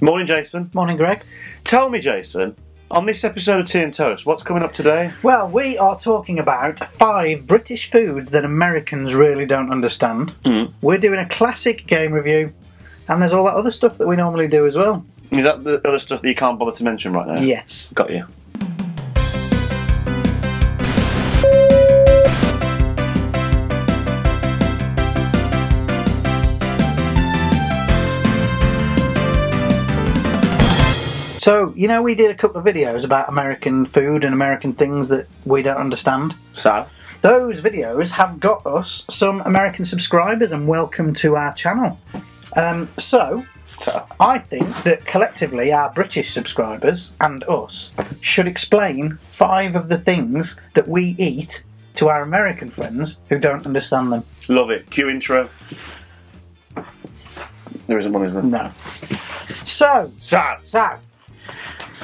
Morning, Jason. Morning, Greg. Tell me, Jason, on this episode of Tea and Toast, what's coming up today? Well, we are talking about 5 British foods that Americans really don't understand. We're doing a classic game review, and there's all that other stuff that we normally do as well. Is that the other stuff that you can't bother to mention right now? Yes. Got you. So, you know, we did a couple of videos about American food and American things that we don't understand. So? Those videos have got us some American subscribers, and welcome to our channel. So, I think that collectively our British subscribers and us should explain 5 of the things that we eat to our American friends who don't understand them. Love it. Cue intro. There isn't one, is there? No. So,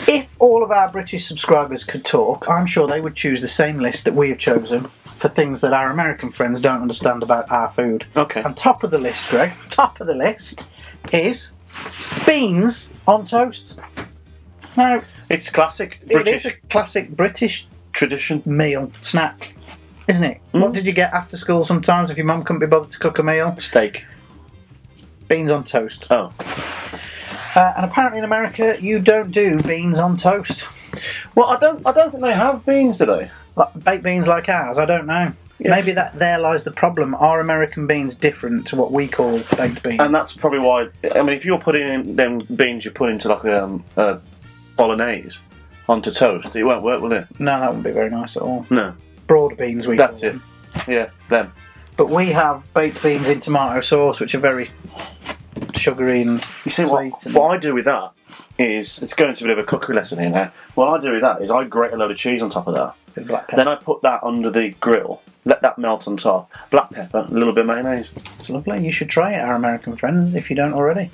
if all of our British subscribers could talk, I'm sure they would choose the same list that we have chosen for things that our American friends don't understand about our food. Okay. And top of the list, Greg, top of the list is beans on toast. Now, it's classic It is a classic British tradition. meal, snack, isn't it? What did you get after school sometimes if your mum couldn't be bothered to cook a meal? Steak. Beans on toast. Oh. And apparently in America, you don't do beans on toast. Well, I don't think they have beans, do they? Like baked beans like ours, I don't know. Yeah. Maybe there lies the problem. Are American beans different to what we call baked beans? And that's probably why. I mean, if you're putting in them beans you put into like a bolognese onto toast, it won't work, will it? No, that wouldn't be very nice at all. No. Broad beans, we That's call it. them. Yeah, them. But we have baked beans in tomato sauce, which are very sugary and You see, sweet. what I do with that is, it's going to a bit of a cookery lesson here now. What I do with that is I grate a load of cheese on top of that. Bit of black pepper. Then I put that under the grill, let that melt on top. Black pepper, a little bit of mayonnaise. It's lovely. You should try it, our American friends, if you don't already.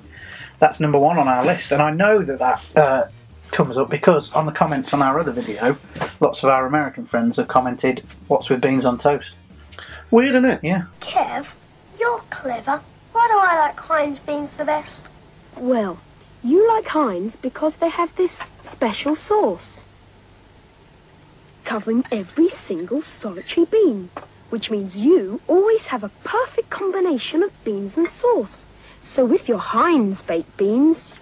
That's number 1 on our list, and I know that comes up because on the comments on our other video, lots of our American friends have commented, "What's with beans on toast?" Weird, isn't it? Yeah. Kev, you're clever. Why do I like Heinz beans the best? Well, you like Heinz because they have this special sauce covering every single solitary bean, which means you always have a perfect combination of beans and sauce. So with your Heinz baked beans,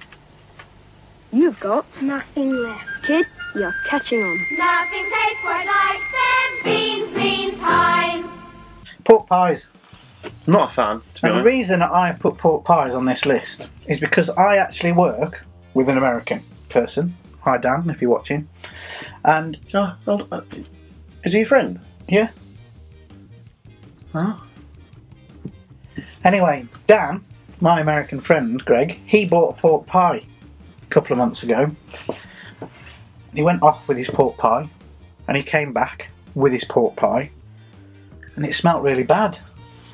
you've got Nothing left. kid, you're catching on. Nothing tastes quite like them. Beans, Heinz. Pork pies. Not a fan, to be And the honest. reason that I've put pork pies on this list is because I actually work with an American person. Hi Dan, if you're watching. And Is he your friend? yeah. Oh. Anyway, Dan, my American friend Greg, he bought a pork pie a couple of months ago. He went off with his pork pie, and he came back with his pork pie, and it smelt really bad.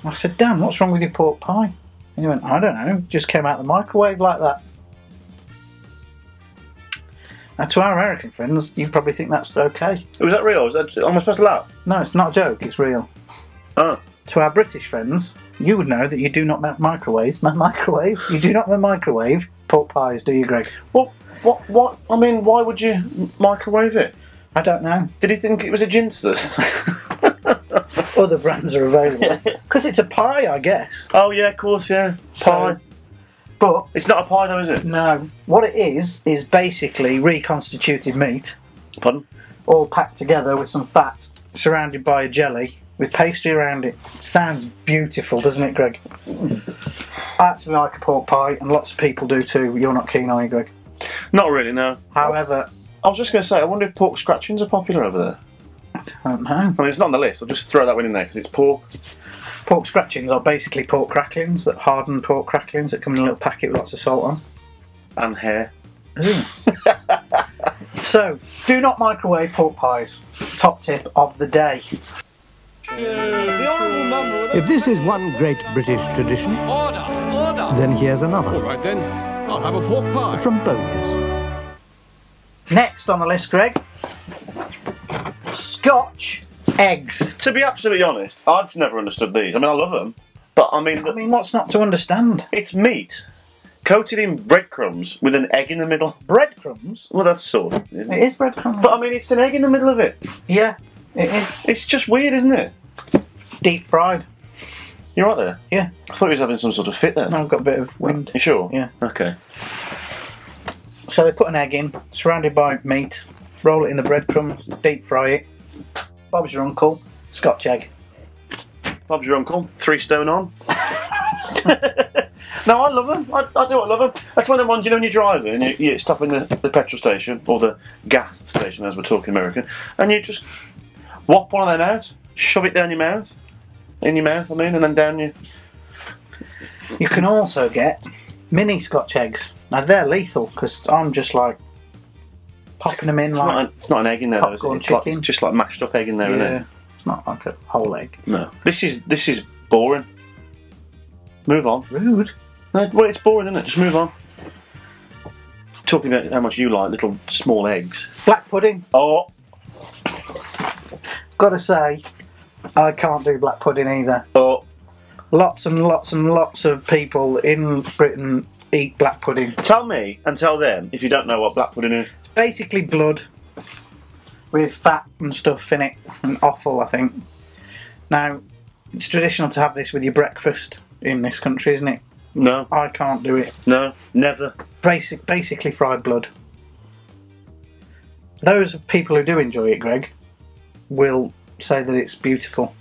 I said, Dan, what's wrong with your pork pie? And he went, I don't know, just came out of the microwave like that. Now, to our American friends, you probably think that's okay. Was that real? Am I supposed to laugh? No, it's not a joke, it's real. Oh. To our British friends, you would know that you do not microwave pork pies, do you, Greg? What? I mean, why would you microwave it? I don't know. Did he think it was a ginsters? Other brands are available. Because it's a pie, I guess. Oh, yeah, of course, yeah. Pie. But, It's not a pie, though, is it? no, what it is basically reconstituted meat, Pardon? all packed together with some fat, surrounded by a jelly, with pastry around it. Sounds beautiful, doesn't it, Greg? I actually like a pork pie, and lots of people do too. You're not keen, are you, Greg? Not really, no. However, I was just going to say, I wonder if pork scratchings are popular over there. I don't know. I mean, it's not on the list. I'll just throw that one in there because it's pork. Pork scratchings are basically pork cracklings, that hardened pork cracklings that come in a little packet with lots of salt on. And hair. Ooh. So, do not microwave pork pies. Top tip of the day. If this is one great British tradition, then here's another. All right then, I'll have a pork pie. From Bones. Next on the list, Greg, Scotch eggs. To be absolutely honest, I've never understood these. I mean, I love them, but I mean, What's not to understand? it's meat coated in breadcrumbs with an egg in the middle. Breadcrumbs? Well, that's sort of, isn't it? It is breadcrumbs. But I mean, it's an egg in the middle of it. Yeah, it is. It's just weird, isn't it? Deep fried. You're right there. Yeah. I thought he was having some sort of fit there. No, I've got a bit of wind. You sure? Yeah. Okay. So they put an egg in, surrounded by meat, roll it in the breadcrumbs, deep fry it. Bob's your uncle, Scotch egg. Bob's your uncle. 3 stone on. No, I love them. I do. I love them. That's one of the ones, you know, when you're driving and you stop in the petrol station or the gas station, as we're talking American, and you just whop one of them out, shove it down your mouth, and then down your. You can also get mini Scotch eggs. Now they're lethal because I'm just like popping them in It's not an egg in there, though, is it? popcorn It's like, chicken. just like mashed up egg in there, isn't Yeah, it? it's not like a whole egg. No. This is boring. Move on. Rude. No, well, it's boring, isn't it? Just move on. Talking about how much you like little small eggs. Black pudding. Oh, Gotta say, I can't do black pudding either. oh. Lots and lots and lots of people in Britain eat black pudding. Tell me and tell them if you don't know what black pudding is. Basically blood with fat and stuff in it, and offal, I think. Now, it's traditional to have this with your breakfast in this country, isn't it? No, I can't do it. no, never. Basically fried blood. Those people who do enjoy it, Greg, will say that it's beautiful.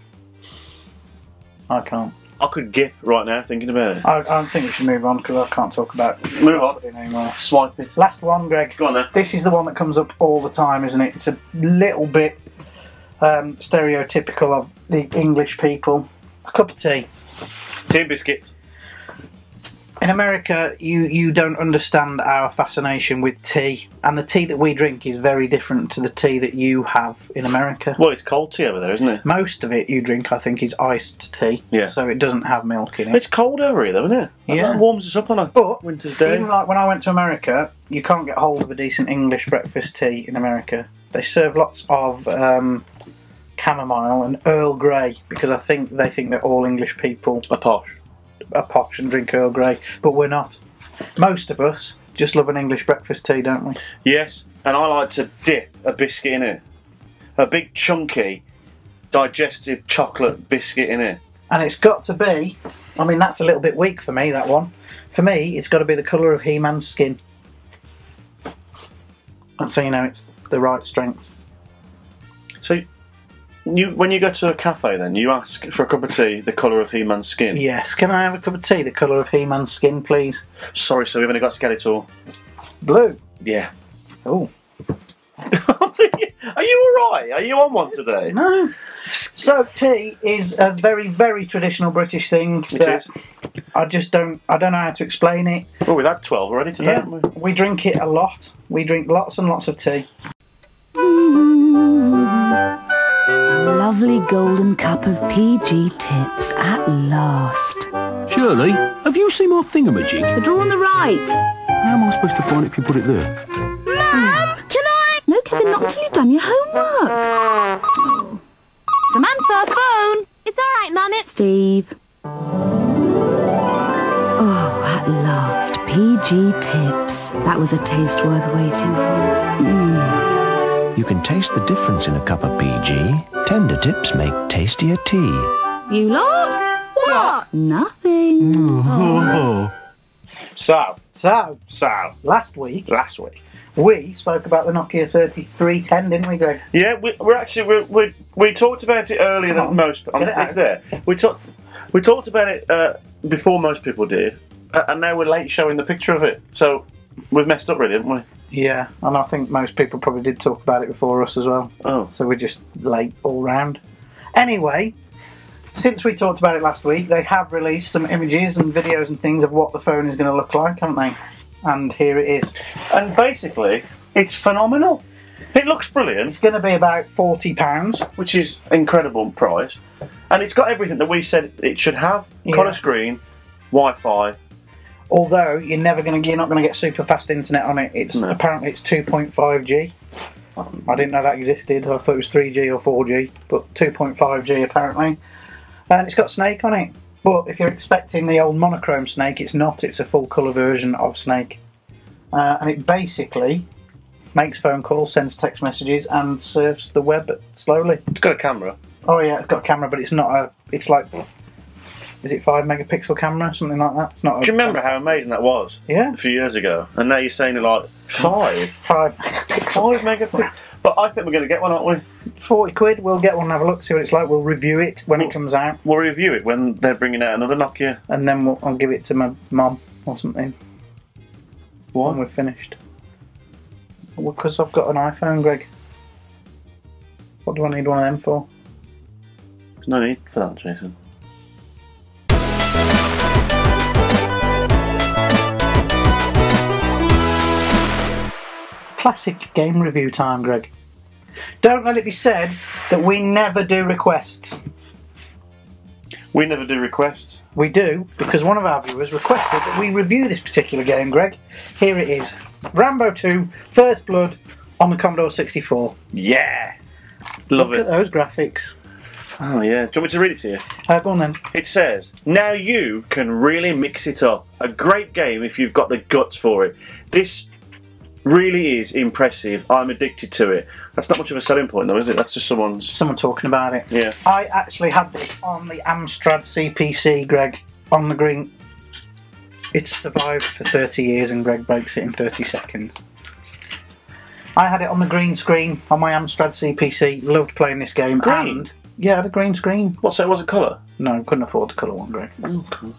I can't. I could gip right now thinking about it. I think we should move on because I can't talk about Move on. pudding anymore. Swipe it. Last one, Greg. Go on then. This is the one that comes up all the time, isn't it? It's a little bit stereotypical of the English people. A cup of tea. Tea and biscuits. In America, you don't understand our fascination with tea, and the tea that we drink is very different to the tea that you have in America. Well, it's cold tea over there, isn't it? Most of it you drink, I think, is iced tea, Yeah. so it doesn't have milk in it. It's cold over here, though, isn't it? Yeah. It warms us up on a But winter's day. even like when I went to America, you can't get hold of a decent English breakfast tea in America. They serve lots of chamomile and Earl Grey because they think that all English people A posh. are posh and drink Earl Grey, but we're not. Most of us just love an English breakfast tea, don't we? Yes, and I like to dip a biscuit in it. A big chunky, digestive chocolate biscuit in it. And it's got to be, I mean, that's a little bit weak for me, that one. For me, it's got to be the colour of He-Man's skin. And so you know it's the right strength. So, when you go to a cafe then, you ask for a cup of tea the colour of He-Man's skin? Yes, can I have a cup of tea the colour of He-Man's skin, please? Sorry, sir, we've only got Skeletor. Blue. Yeah. Oh. Are you alright? Are you on one today? No. So tea is a very, very traditional British thing. It is. I don't know how to explain it. Well, we've had 12 already today, Yeah, haven't we? we drink it a lot. We drink lots and lots of tea. Lovely golden cup of PG tips at last. Shirley, have you seen my thingamajig? The drawer on the right. How am I supposed to find it if you put it there? Mum, can I? No, Kevin, not until you've done your homework. Samantha, phone. It's all right, Mum. It's Steve. Oh, at last, PG tips. That was a taste worth waiting for. You can taste the difference in a cup of PG. Tender tips make tastier tea. You lot? What? Nothing. So, Last week, last week. we spoke about the Nokia 3310, didn't we, Greg? Yeah, we talked about it earlier than most. It's there. We talked about it before most people did, and now we're late showing the picture of it. So we've messed up, really, haven't we? Yeah, and I think most people probably did talk about it before us as well. Oh. So we're just late all round. Anyway, since we talked about it last week, they have released some images and videos and things of what the phone is going to look like, haven't they? And here it is. And basically, it's phenomenal. It looks brilliant. It's going to be about £40. Which is incredible price. And it's got everything that we said it should have. Yeah. Colour screen, Wi-Fi. Although you're not going to get super fast internet on it. Apparently it's 2.5G. I didn't know that existed. I thought it was 3G or 4G, but 2.5G apparently. And it's got Snake on it. But if you're expecting the old monochrome Snake, it's not. It's a full colour version of Snake. And it basically makes phone calls, sends text messages, and surfs the web slowly. It's got a camera. Oh yeah, it's got a camera, but it's not a... It's like... Is it 5 megapixel camera? Something like that? It's not. Do you remember how amazing that was? Yeah. A few years ago. And now you're saying it like 5? 5 megapixel. 5 megapixels. But I think we're going to get one, aren't we? 40 quid, we'll get one and have a look, see what it's like. We'll review it when it comes out. We'll review it when they're bringing out another Nokia. And then I'll give it to my mum or something. What? When we're finished. Well, because I've got an iPhone, Greg. What do I need one of them for? There's no need for that, Jason. Classic game review time, Greg. Don't let it be said that we never do requests. We never do requests. We do, because one of our viewers requested that we review this particular game, Greg. Here it is. Rambo 2, First Blood on the Commodore 64. Yeah! Love Look it. at those graphics. Oh yeah. Do you want me to read it to you? Go on then. It says, now you can really mix it up. A great game if you've got the guts for it. This really is impressive. I'm addicted to it. That's not much of a selling point though, is it? That's just someone talking about it. Yeah. I actually had this on the Amstrad CPC, Greg, on the green. It's survived for 30 years and Greg breaks it in 30 seconds. I had it on the green screen on my Amstrad CPC. Loved playing this game. Green? And yeah, I had a green screen. What, so it was a colour? No, couldn't afford the colour one, Greg. Oh, cool.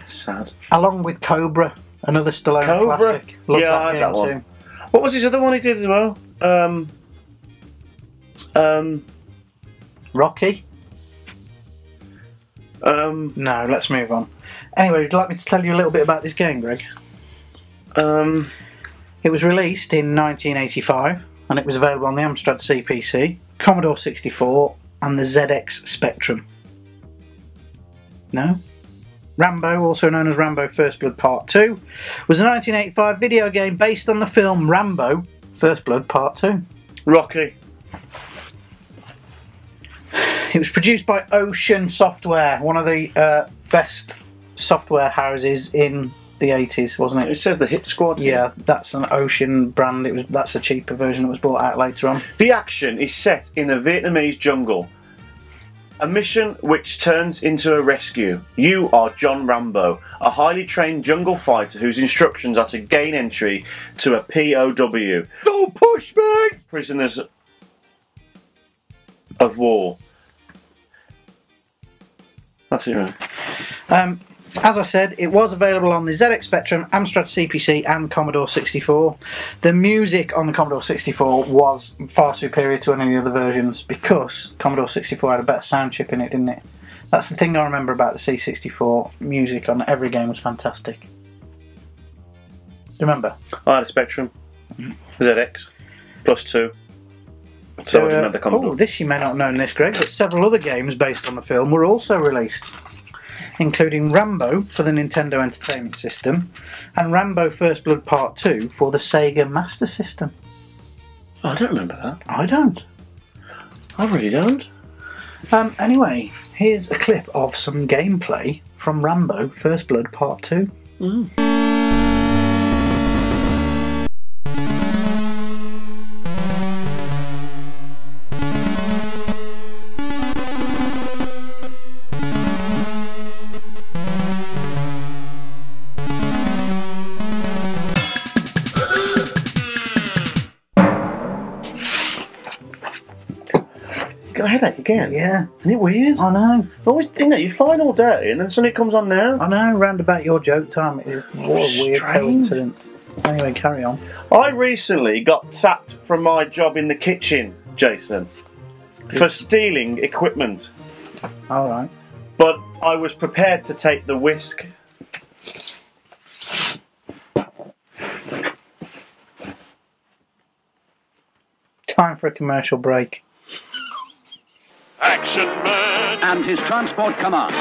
Sad. Along with Cobra, another Stallone Cobra? classic. Loved Yeah, I had that one. too. What was his other one he did as well? Rocky? No, let's move on. Anyway, would you like me to tell you a little bit about this game, Greg? It was released in 1985 and it was available on the Amstrad CPC, Commodore 64 and the ZX Spectrum. No? Rambo, also known as Rambo First Blood Part 2, was a 1985 video game based on the film Rambo First Blood Part 2. Rocky. It was produced by Ocean Software, one of the best software houses in the 80s, wasn't it? It says the Hit Squad. Yeah, that's an Ocean brand. That's a cheaper version that was brought out later on. The action is set in the Vietnamese jungle. A mission which turns into a rescue. You are John Rambo, a highly trained jungle fighter whose instructions are to gain entry to a POW. Don't push me! Prisoners of war. That's it, right? As I said, it was available on the ZX Spectrum, Amstrad CPC and Commodore 64. The music on the Commodore 64 was far superior to any of the other versions because Commodore 64 had a better sound chip in it, didn't it? That's the thing I remember about the C64. Music on every game was fantastic. Do you remember? I had a Spectrum. ZX. +2. So I didn't have the Commodore. Oh, this you may not have known this, Greg, but several other games based on the film were also released, including Rambo for the Nintendo Entertainment System and Rambo First Blood Part 2 for the Sega Master System. Oh, I don't remember that. I don't. I really don't. Anyway, here's a clip of some gameplay from Rambo First Blood Part 2. Got a headache again? Yeah. Isn't it weird? I know. Always, you're fine all day and then suddenly it comes on now. I know, round about your joke time. It is what a weird Strange. coincidence. Anyway, carry on. I recently got sacked from my job in the kitchen, Jason, for stealing equipment. Alright. But I was prepared to take the whisk. Time for a commercial break. Action Man and his transport command.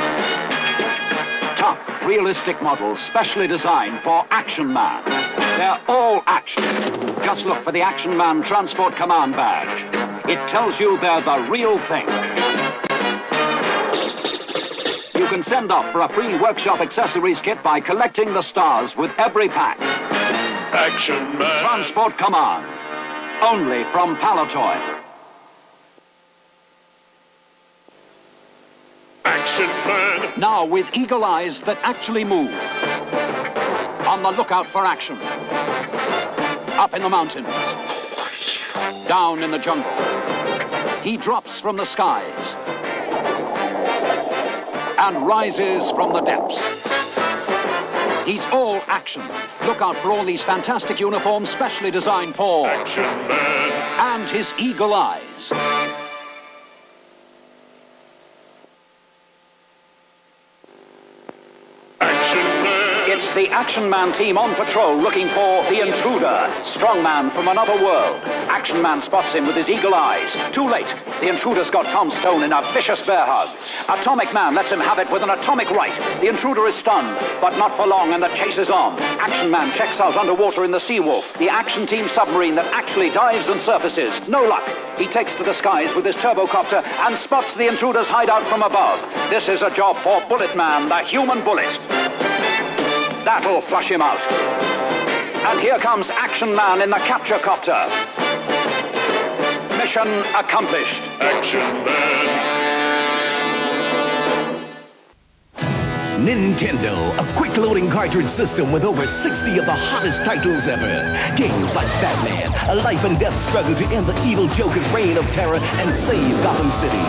Tough, realistic models specially designed for Action Man. They're all action. Just look for the Action Man Transport Command badge. It tells you they're the real thing. You can send off for a free workshop accessories kit by collecting the stars with every pack. Action Man. Transport Command. Only from Palatoy. Action Man. Now with eagle eyes that actually move. On the lookout for action. Up in the mountains. Down in the jungle. He drops from the skies. And rises from the depths. He's all action. Look out for all these fantastic uniforms specially designed for Action Man. And his eagle eyes. It's the Action Man team on patrol looking for the intruder, strongman from another world. Action Man spots him with his eagle eyes. Too late. The intruder's got Tom Stone in a vicious bear hug. Atomic Man lets him have it with an atomic right. The intruder is stunned, but not for long, and the chase is on. Action Man checks out underwater in the Seawolf, the action team submarine that actually dives and surfaces. No luck. He takes to the skies with his turbocopter and spots the intruder's hideout from above. This is a job for Bullet Man, the human bullet. That'll flush him out. And here comes Action Man in the capture copter. Mission accomplished. Action Man. Nintendo, a quick-loading cartridge system with over 60 of the hottest titles ever. Games like Batman, a life-and-death struggle to end the evil Joker's reign of terror and save Gotham City.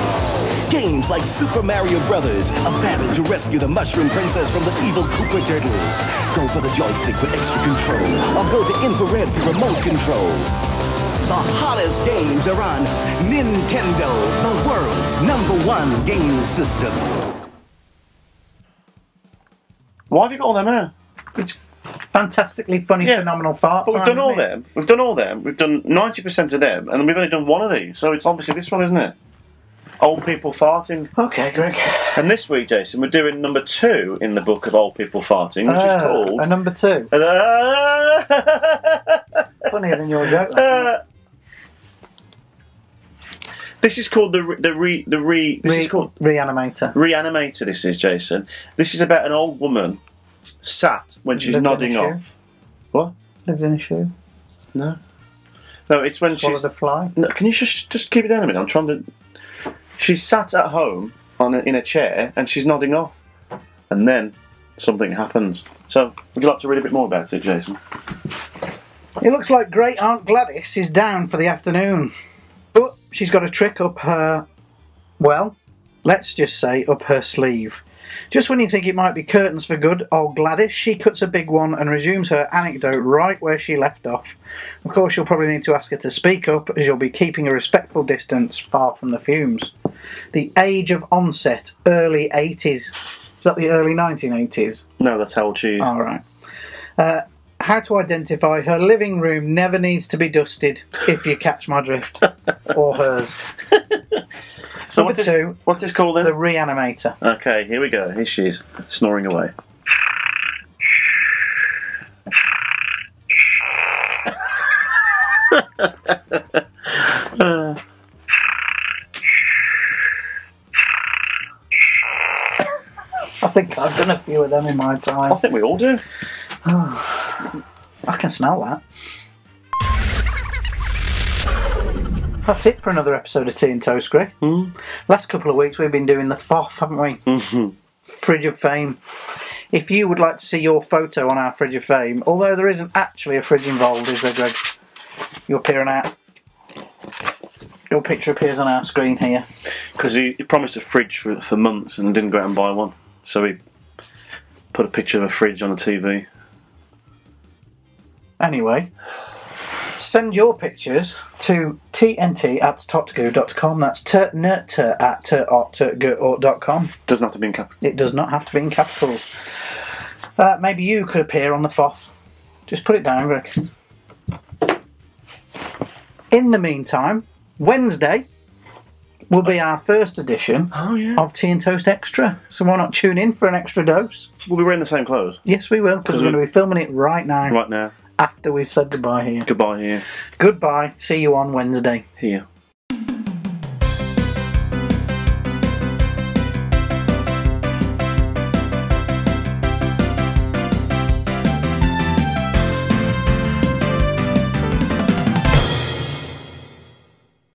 Games like Super Mario Brothers, a battle to rescue the Mushroom Princess from the evil Koopa Turtles. Go for the joystick for extra control, or go to infrared for remote control. The hottest games are on Nintendo, the world's #1 game system. Why have you got all them out? It's fantastically funny, phenomenal fart. But we've done all them. We've done all them. We've done 90% of them, and we've only done one of these. So it's obviously this one, isn't it? Old people farting. Okay, Greg. And this week, Jason, we're doing number 2 in the book of Old People Farting, which is called... A number 2. Funnier than your joke. This is called this is called Reanimator. Reanimator. This is, Jason. This is about an old woman sat when she's nodding off. What? Lived in a shoe. No. No, it's when Swallowed she's a fly. No, can you just keep it down a minute? I'm trying to. She's sat at home in a chair and she's nodding off, and then something happens. So, would you like to read a bit more about it, Jason? It looks like Great Aunt Gladys is down for the afternoon, but she's got a trick up her, well, let's just say up her sleeve. Just when you think it might be curtains for good, old Gladys, she cuts a big one and resumes her anecdote right where she left off. Of course, you'll probably need to ask her to speak up, as you'll be keeping a respectful distance far from the fumes. The age of onset, early 80s. Is that the early 1980s? No, that's how old she is. All right. How to identify her living room never needs to be dusted, if you catch my drift. Or hers. So Number what's this called then? The Reanimator. Okay, here we go. Here she is, snoring away. I think I've done a few of them in my time. I think we all do. I can smell that. That's it for another episode of Tea and Toast, Greg. Last couple of weeks we've been doing the FOF, haven't we? Fridge of Fame. If you would like to see your photo on our Fridge of Fame, although there isn't actually a fridge involved, is there, Greg? You appear on our... Your picture appears on our screen here. Because he promised a fridge for months and didn't go out and buy one. So he put a picture of a fridge on the TV. Anyway, send your pictures to tnt@totgo.com. That's tnert@totgo.com. Doesn't have to be in capitals. It does not have to be in capitals. Maybe you could appear on the FOF. Just put it down, Greg. In the meantime, Wednesday will be our first edition of Tea and Toast Extra. So why not tune in for an extra dose? We'll be wearing the same clothes. Yes, we will, because we're going to be filming it right now. Right now. After we've said goodbye here. Goodbye here. Goodbye. See you on Wednesday. Here.